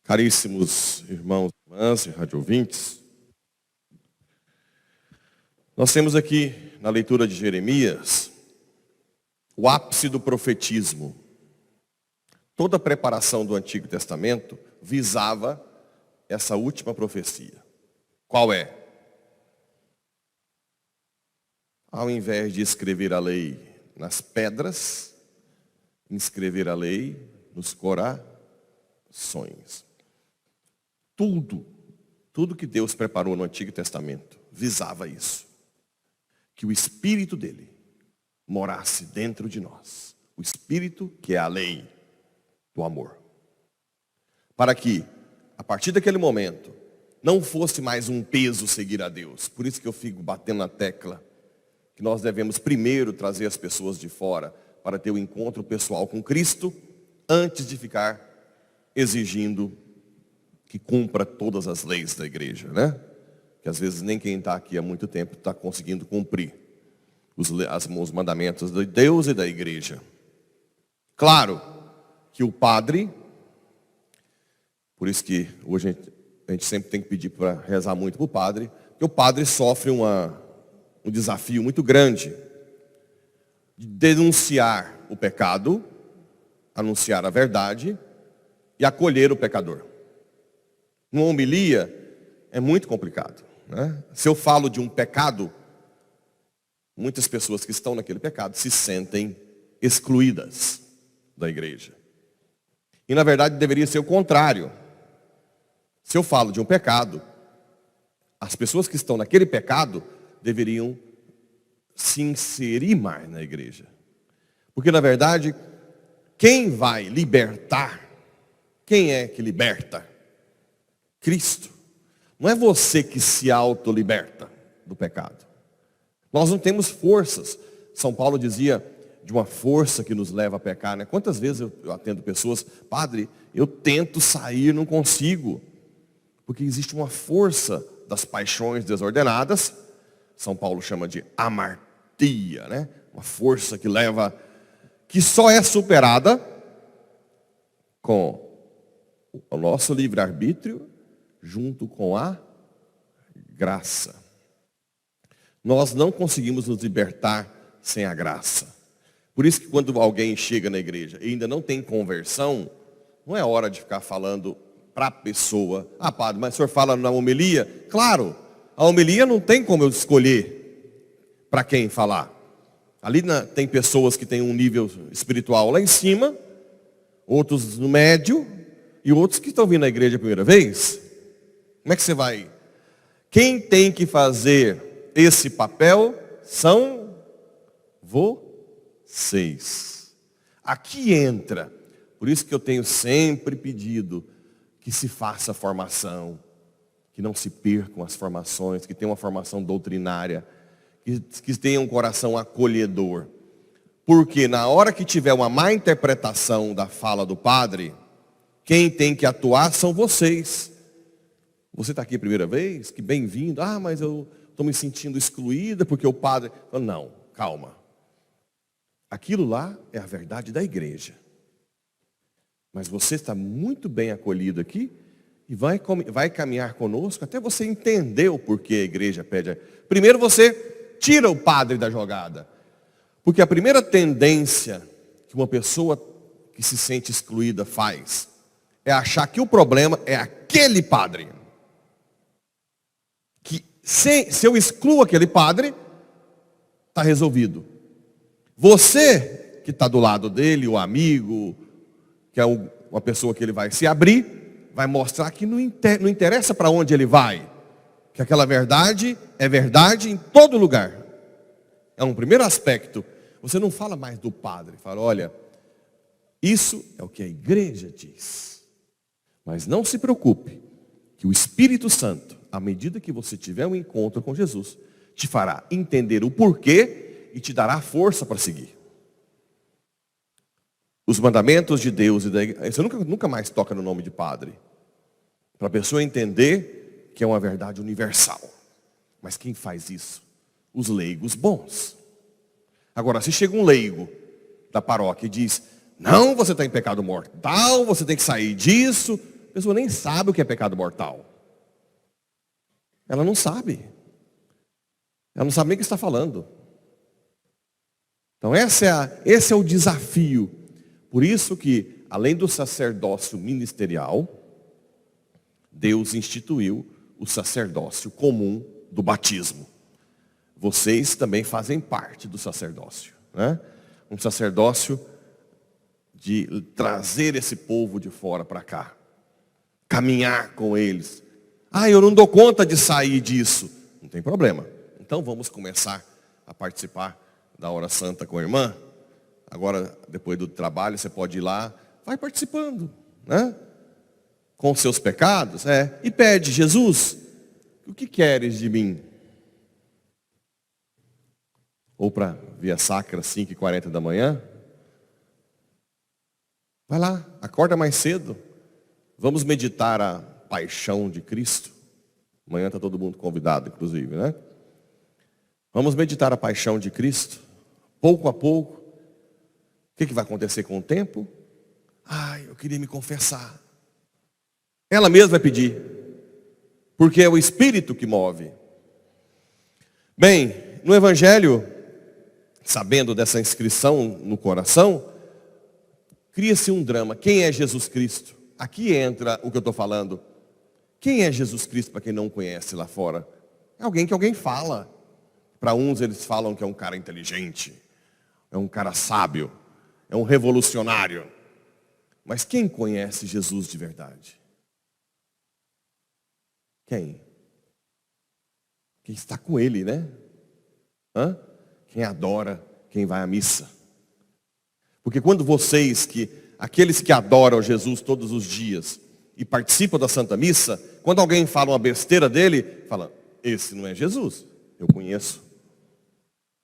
Caríssimos irmãos e irmãs e radiovintes, nós temos aqui na leitura de Jeremias o ápice do profetismo. Toda a preparação do Antigo Testamento visava essa última profecia. Qual é? Ao invés de escrever a lei nas pedras, inscrever a lei nos corações. Tudo que Deus preparou no Antigo Testamento visava isso. Que o Espírito dele morasse dentro de nós. O Espírito que é a lei do amor. Para que, a partir daquele momento, não fosse mais um peso seguir a Deus. Por isso que eu fico batendo na tecla que nós devemos primeiro trazer as pessoas de fora para ter o encontro pessoal com Cristo, antes de ficar exigindo que cumpra todas as leis da igreja, né? Que às vezes nem quem está aqui há muito tempo está conseguindo cumprir os mandamentos de Deus e da igreja. Claro que o padre, por isso que hoje a gente sempre tem que pedir para rezar muito para o padre, que o padre sofre um desafio muito grande de denunciar o pecado, anunciar a verdade e acolher o pecador. Uma homilia é muito complicado, né? Se eu falo de um pecado, muitas pessoas que estão naquele pecado se sentem excluídas da igreja. E na verdade deveria ser o contrário. Se eu falo de um pecado, as pessoas que estão naquele pecado deveriam se inserir mais na igreja. Porque na verdade, quem vai libertar, quem é que liberta? Cristo. Não é você que se autoliberta do pecado. Nós não temos forças. São Paulo dizia de uma força que nos leva a pecar, né? Quantas vezes eu atendo pessoas, padre, eu tento sair, não consigo. Porque existe uma força das paixões desordenadas. São Paulo chama de amartia, né? Uma força que leva, que só é superada com o nosso livre-arbítrio junto com a graça. Nós não conseguimos nos libertar sem a graça. Por isso que quando alguém chega na igreja e ainda não tem conversão, não é hora de ficar falando para a pessoa, padre, mas o senhor fala na homilia? Claro, a homilia não tem como eu escolher para quem falar. Ali tem pessoas que têm um nível espiritual lá em cima, outros no médio, e outros que estão vindo na igreja a primeira vez. Como é que você vai? Quem tem que fazer esse papel são vocês. Aqui entra. Por isso que eu tenho sempre pedido que se faça formação, que não se percam as formações, que tenha uma formação doutrinária, que tenha um coração acolhedor. Porque na hora que tiver uma má interpretação da fala do padre, quem tem que atuar são vocês. Você está aqui a primeira vez? Que bem-vindo. Mas eu estou me sentindo excluída porque o padre... Não, calma. Aquilo lá é a verdade da igreja. Mas você está muito bem acolhido aqui e vai caminhar conosco até você entender o porquê a igreja pede. Primeiro você tira o padre da jogada. Porque a primeira tendência que uma pessoa que se sente excluída faz é achar que o problema é aquele padre. Que se eu excluo aquele padre, está resolvido. Você que está do lado dele, o amigo, que é uma pessoa que ele vai se abrir, vai mostrar que não interessa para onde ele vai. Que aquela verdade é verdade em todo lugar. É um primeiro aspecto. Você não fala mais do padre. Fala, olha, isso é o que a igreja diz. Mas não se preocupe, que o Espírito Santo, à medida que você tiver um encontro com Jesus, te fará entender o porquê e te dará força para seguir. Os mandamentos de Deus e da igreja, você nunca mais toca no nome de padre. Para a pessoa entender que é uma verdade universal. Mas quem faz isso? Os leigos bons. Agora, se chega um leigo da paróquia e diz, não, você está em pecado mortal, você tem que sair disso, pessoa nem sabe o que é pecado mortal. Ela não sabe. Ela não sabe nem o que está falando. Então esse é o desafio. Por isso que, além do sacerdócio ministerial, Deus instituiu o sacerdócio comum do batismo. Vocês também fazem parte do sacerdócio, né? Um sacerdócio de trazer esse povo de fora para cá. Caminhar com eles. Eu não dou conta de sair disso. Não tem problema. Então vamos começar a participar da hora santa com a irmã. Agora, depois do trabalho, você pode ir lá. Vai participando, né? Com seus pecados, e pede: Jesus, o que queres de mim? Ou para Via Sacra, 5h40 da manhã. Vai lá, acorda mais cedo. Vamos meditar a paixão de Cristo. Amanhã está todo mundo convidado, inclusive, né? Vamos meditar a paixão de Cristo. Pouco a pouco. O que vai acontecer com o tempo? Eu queria me confessar. Ela mesma vai pedir. Porque é o Espírito que move. Bem, no Evangelho, sabendo dessa inscrição no coração, cria-se um drama. Quem é Jesus Cristo? Aqui entra o que eu estou falando. Quem é Jesus Cristo para quem não conhece lá fora? É alguém que alguém fala. Para uns eles falam que é um cara inteligente, é um cara sábio, é um revolucionário. Mas quem conhece Jesus de verdade? Quem? Quem está com ele, né? Quem adora, quem vai à missa. Porque quando aqueles que adoram Jesus todos os dias e participam da Santa Missa, quando alguém fala uma besteira dele, fala: esse não é Jesus, eu conheço.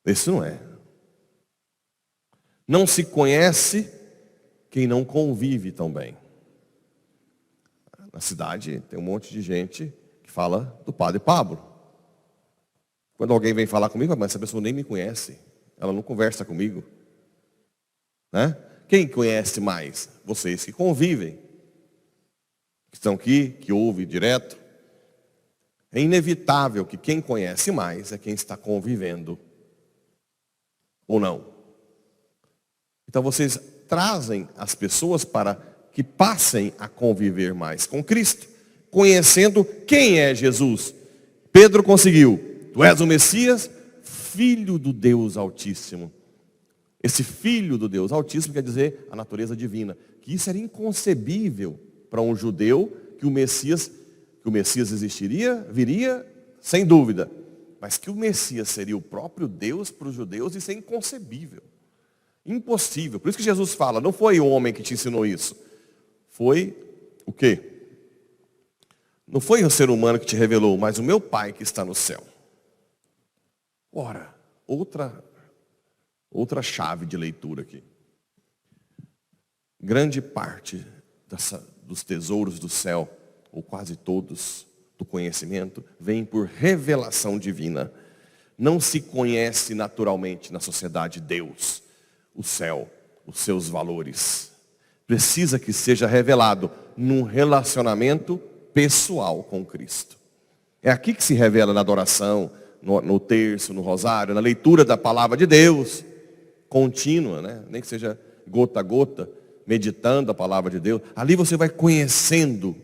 Esse não é. Não se conhece quem não convive tão bem. Na cidade tem um monte de gente que fala do Padre Pablo. Quando alguém vem falar comigo: mas essa pessoa nem me conhece, ela não conversa comigo, né? Quem conhece mais? Vocês que convivem, que estão aqui, que ouvem direto. É inevitável que quem conhece mais é quem está convivendo, ou não? Então vocês trazem as pessoas para que passem a conviver mais com Cristo, conhecendo quem é Jesus. Pedro conseguiu. Tu és o Messias, Filho do Deus Altíssimo. Esse Filho do Deus Altíssimo quer dizer a natureza divina. Que isso era inconcebível para um judeu, que o Messias viria, sem dúvida. Mas que o Messias seria o próprio Deus para os judeus, isso é inconcebível. Impossível. Por isso que Jesus fala: não foi o homem que te ensinou isso. Foi o quê? Não foi o ser humano que te revelou, mas o meu Pai que está no céu. Ora, outra chave de leitura aqui. Grande parte dos tesouros do céu, ou quase todos, do conhecimento, vem por revelação divina. Não se conhece naturalmente na sociedade Deus, o céu, os seus valores. Precisa que seja revelado num relacionamento pessoal com Cristo. É aqui que se revela na adoração, no terço, no rosário, na leitura da palavra de Deus, contínua, né? Nem que seja gota a gota, meditando a palavra de Deus. Ali você vai conhecendo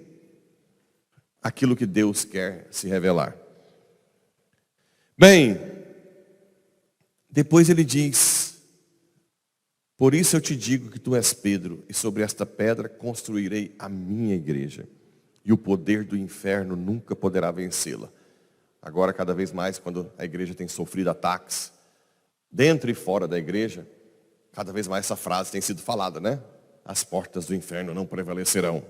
aquilo que Deus quer se revelar. Bem, depois ele diz: por isso eu te digo que tu és Pedro, e sobre esta pedra construirei a minha igreja, e o poder do inferno nunca poderá vencê-la. Agora, cada vez mais, quando a igreja tem sofrido ataques, dentro e fora da igreja, cada vez mais essa frase tem sido falada, né? As portas do inferno não prevalecerão.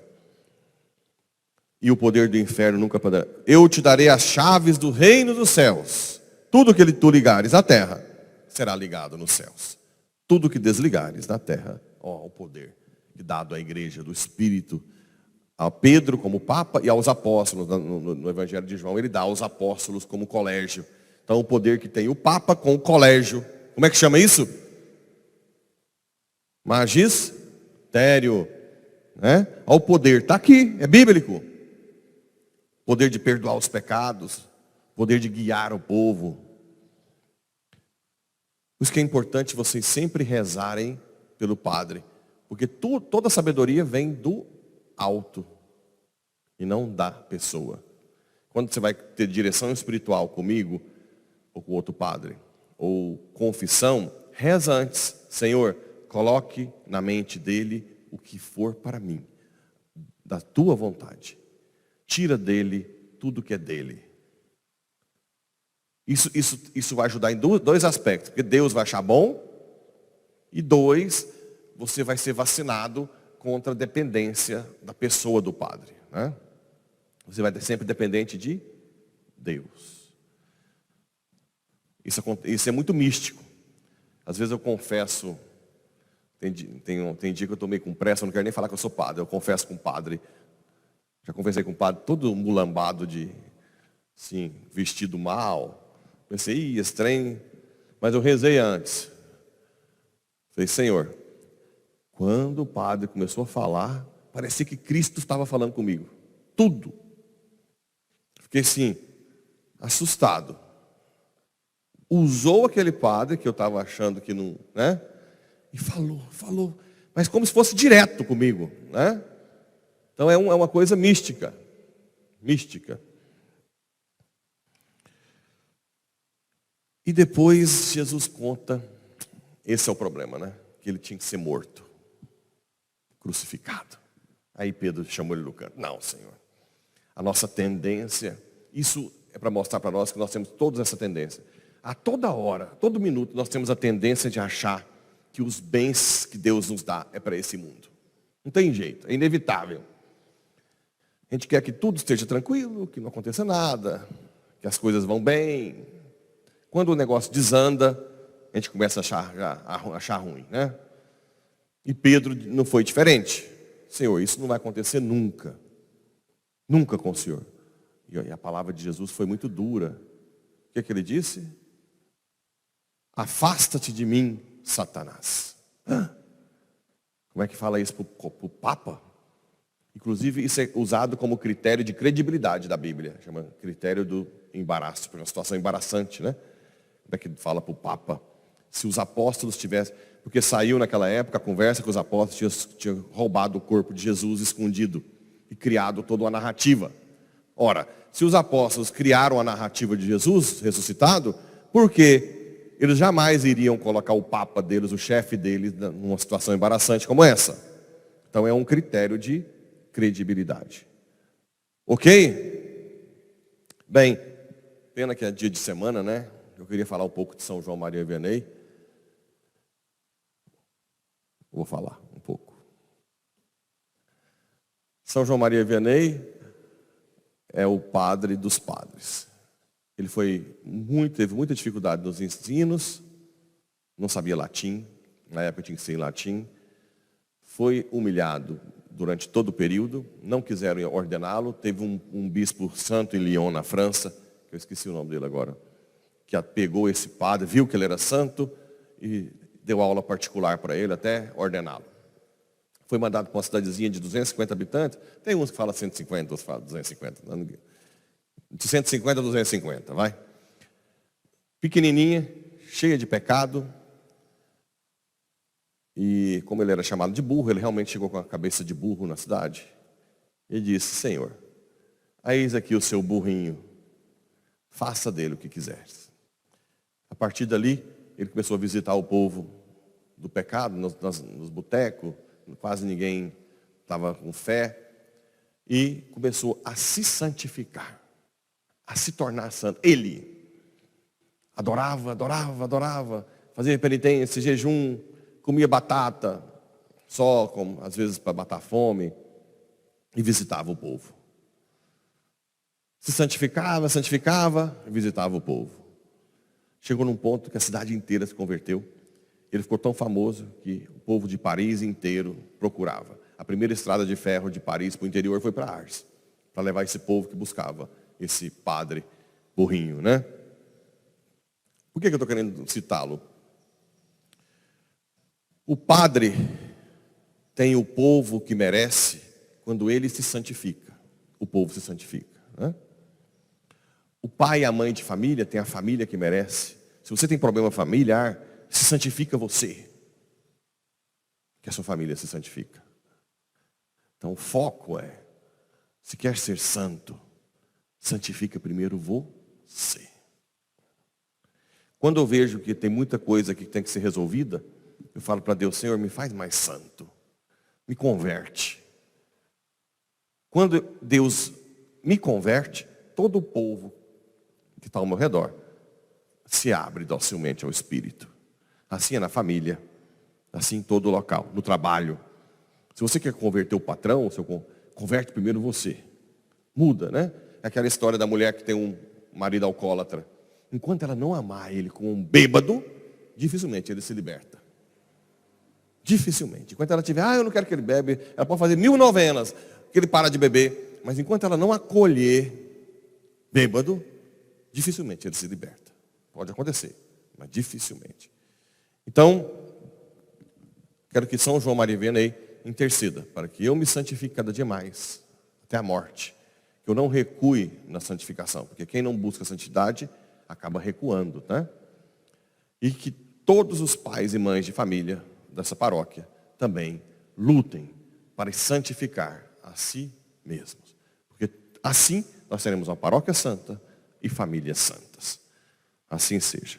E o poder do inferno nunca poderá. Eu te darei as chaves do reino dos céus. Tudo que tu ligares à terra, será ligado nos céus. Tudo que desligares na terra, o poder dado à igreja do Espírito, a Pedro como Papa e aos apóstolos. No Evangelho de João, ele dá aos apóstolos como colégio. Então o poder que tem o Papa com o colégio. Como é que chama isso? Magistério. né? Olha o poder, está aqui, é bíblico. Poder de perdoar os pecados, poder de guiar o povo. Por isso que é importante vocês sempre rezarem pelo Padre, porque toda sabedoria vem do alto e não da pessoa. Quando você vai ter direção espiritual comigo, ou com outro padre, ou confissão, reza antes. Senhor, coloque na mente dele o que for para mim, da tua vontade. Tira dele tudo que é dele. Isso vai ajudar em dois aspectos. Porque Deus vai achar bom. E dois, você vai ser vacinado contra a dependência da pessoa do padre, né? Você vai ser sempre dependente de Deus. Isso é muito místico. Às vezes eu confesso, tem dia que eu estou meio com pressa, eu não quero nem falar que eu sou padre. Eu confesso com o padre. Já conversei com o padre todo mulambado de, assim, vestido mal. Pensei, esse trem, mas eu rezei antes. Falei, Senhor, quando o padre começou a falar, parecia que Cristo estava falando comigo. Tudo. Fiquei assim, assustado. Usou aquele padre que eu estava achando que não, né? E falou, mas como se fosse direto comigo, né? Então é uma coisa mística. Mística. E depois Jesus conta, esse é o problema, né? Que ele tinha que ser morto, crucificado. Aí Pedro chamou ele no canto. Não, Senhor. A nossa tendência, isso é para mostrar para nós que nós temos toda essa tendência. A toda hora, todo minuto, nós temos a tendência de achar que os bens que Deus nos dá é para esse mundo. Não tem jeito, é inevitável. A gente quer que tudo esteja tranquilo, que não aconteça nada, que as coisas vão bem. Quando o negócio desanda, a gente começa a achar ruim, né? E Pedro não foi diferente. Senhor, isso não vai acontecer nunca. Nunca com o Senhor. E a palavra de Jesus foi muito dura. O que ele disse? Afasta-te de mim, Satanás. Como é que fala isso para o Papa? Inclusive, isso é usado como critério de credibilidade da Bíblia. Chama critério do embaraço, porque é uma situação embaraçante, né? Como é que fala para o Papa? Se os apóstolos tivessem... Porque saiu naquela época a conversa que os apóstolos tinham roubado o corpo de Jesus escondido e criado toda uma narrativa. Ora, se os apóstolos criaram a narrativa de Jesus ressuscitado, por que eles jamais iriam colocar o Papa deles, o chefe deles, numa situação embaraçante como essa? Então é um critério de credibilidade. Ok? Bem, pena que é dia de semana, né? Eu queria falar um pouco de São João Maria Vianney. Vou falar um pouco. São João Maria Vianney é o padre dos padres. Ele teve muita dificuldade nos ensinos, não sabia latim, na época tinha que ser em latim. Foi humilhado durante todo o período, não quiseram ordená-lo. Teve um bispo santo em Lyon, na França, que eu esqueci o nome dele agora, que pegou esse padre, viu que ele era santo e deu aula particular para ele até ordená-lo. Foi mandado para uma cidadezinha de 250 habitantes. Tem uns que falam 150, outros falam 250. De 150 a 250, vai. Pequenininha, cheia de pecado. E como ele era chamado de burro, ele realmente chegou com a cabeça de burro na cidade. Ele disse, Senhor, eis aqui o seu burrinho, faça dele o que quiseres. A partir dali, ele começou a visitar o povo do pecado, nos botecos, quase ninguém estava com fé, e começou a se santificar, a se tornar santo. Ele adorava, fazia penitência, jejum, comia batata, só às vezes para matar fome, e visitava o povo. Se santificava, e visitava o povo. Chegou num ponto que a cidade inteira se converteu. Ele ficou tão famoso que o povo de Paris inteiro procurava. A primeira estrada de ferro de Paris para o interior foi para Ars, para levar esse povo que buscava esse padre burrinho, né? Por que eu estou querendo citá-lo? O padre tem o povo que merece quando ele se santifica. O povo se santifica, né? O pai e a mãe de família tem a família que merece. Se você tem problema familiar, se santifica você, que a sua família se santifica. Então o foco é, se quer ser santo, santifica primeiro você. Quando eu vejo que tem muita coisa que tem que ser resolvida, eu falo para Deus: Senhor, me faz mais santo, me converte. Quando Deus me converte, todo o povo que está ao meu redor se abre docilmente ao Espírito. Assim é na família, assim em todo local, no trabalho. Se você quer converter o patrão, converte primeiro você. Muda, né? É aquela história da mulher que tem um marido alcoólatra. Enquanto ela não amar ele como um bêbado, dificilmente ele se liberta. Dificilmente. Enquanto ela tiver, eu não quero que ele bebe, ela pode fazer 1000 novenas, que ele para de beber. Mas enquanto ela não acolher bêbado, dificilmente ele se liberta. Pode acontecer, mas dificilmente. Então, quero que São João Maria Vianney interceda para que eu me santifique cada dia mais, até a morte. Que eu não recue na santificação, porque quem não busca a santidade acaba recuando, né? E que todos os pais e mães de família dessa paróquia também lutem para santificar a si mesmos. Porque assim nós teremos uma paróquia santa e famílias santas. Assim seja.